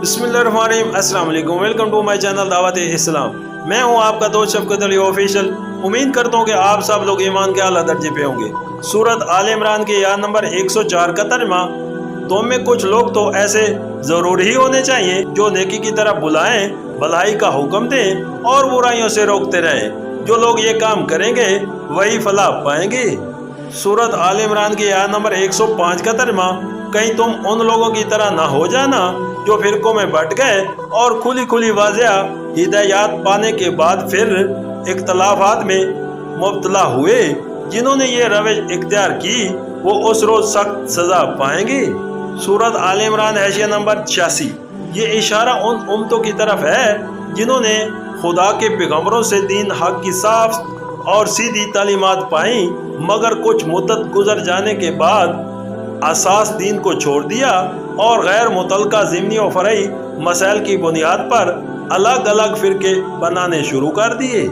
बिस्मिल्लाहिर्रहमानिर्रहीम। अस्सलाम वालेकुम। वेलकम टू माय चैनल दावत इस्लाम। मैं हूं आपका दोस्त शफकत अली ऑफिशियल। उम्मीद करता हूं कि आप सब लोग ईमान के आला दर्जे पे होंगे। सूरत आल इमरान के आयत नंबर 104 का तर्जुमा, तुम में कुछ लोग तो ऐसे जरूर ही होने चाहिए जो नेकी की तरफ बुलाएं, भलाई का हुक्म दें और बुराइयों से रोकते रहें। जो लोग ये काम करेंगे वही फलाह पाएंगे। सूरत आल इमरान की आयत नंबर 105 का तर्जुमा, कहीं तुम उन लोगों की तरह ना हो जाना जो फिरकों में बट गए और खुली खुली वाज़िया हिदायत पाने के बाद फिर इख्तलाफात में मुब्तला हुए। जिन्होंने ये रवैश इख्तियार की वो उस रोज सख्त सजा पाएंगे। सूरत आल इमरान हैशिया नंबर 86। ये इशारा उन उम्मतों की तरफ है जिन्होंने खुदा के पैगंबरों से दीन हक की साफ और सीधी तालीमात पाई, मगर कुछ मुद्दत गुजर जाने के बाद असास दीन को छोड़ दिया और गैर मुतलका ज़िमनी और फ़रई मसाइल की बुनियाद पर अलग अलग फ़िरके बनाने शुरू कर दिए।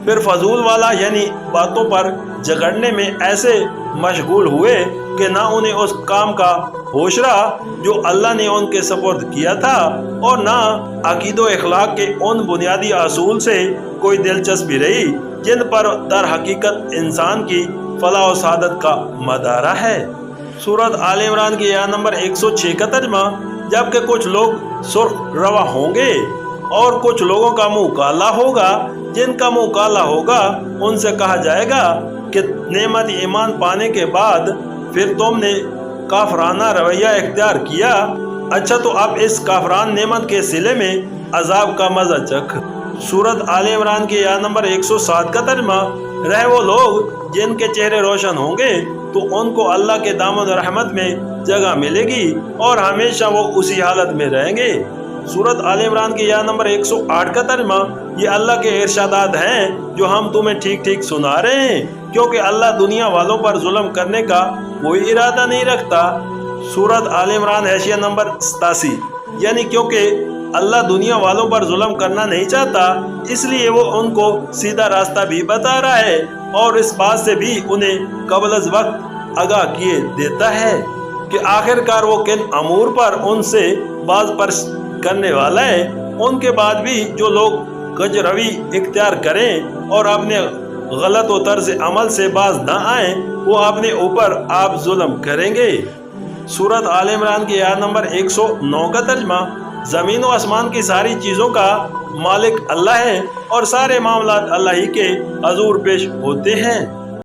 फिर फजूल वाला यानी बातों पर झगड़ने में ऐसे मशगूल हुए कि ना उन्हें उस काम का होश रहा जो अल्लाह ने उनके सपुर्द किया था और ना अकीदो इखलाक के उन बुनियादी असूल से कोई दिलचस्पी रही जिन पर दर हकीकत इंसान की फलाह और सादत का मदारा है। सूरत आल इमरान की आयत नंबर 106 का तर्जुमा, जबकि कुछ लोग सुर्ख रवा होंगे और कुछ लोगों का मुंह काला होगा। जिनका मुंह काला होगा उनसे कहा जाएगा कि नेमत ईमान पाने के बाद फिर तुमने काफराना रवैया इख्तियार किया। अच्छा तो अब इस काफरान नेमत के सिले में अजाब का मजा चख। सूरत आल इमरान की आयत नंबर 107 का तर्जुमा, रहे वो लोग जिनके चेहरे रोशन होंगे तो उनको अल्लाह के दामन रहमत में जगह मिलेगी और हमेशा वो उसी हालत में रहेंगे। सूरत आल इमरान की आयत नंबर 108 का तर्जुमा, ये अल्लाह के इरशादात हैं जो हम तुम्हें ठीक ठीक सुना रहे हैं, क्योंकि अल्लाह दुनिया वालों पर जुल्म करने का कोई इरादा नहीं रखता। सूरत आल इमरान हैशिया नंबर 87, यानी क्योंकि अल्लाह दुनिया वालों पर जुल्म करना नहीं चाहता इसलिए वो उनको सीधा रास्ता भी बता रहा है और इस बात से भी उन्हें कबल अज वक्त आगाह किए देता है कि आखिरकार वो किन अमूर पर उनसे बाज पर्श करने वाला है। उनके बाद भी जो लोग गजरवी इख्तियार करें और अपने गलत और तर्ज अमल से बाज न आए वो अपने ऊपर आप जुल्म करेंगे। सूरत आल इमरान की आयत नंबर 109 का तर्जुमा, ज़मीन व आसमान की सारी चीज़ों का मालिक अल्लाह है और सारे मामलात अल्लाह ही के हजूर पेश होते हैं।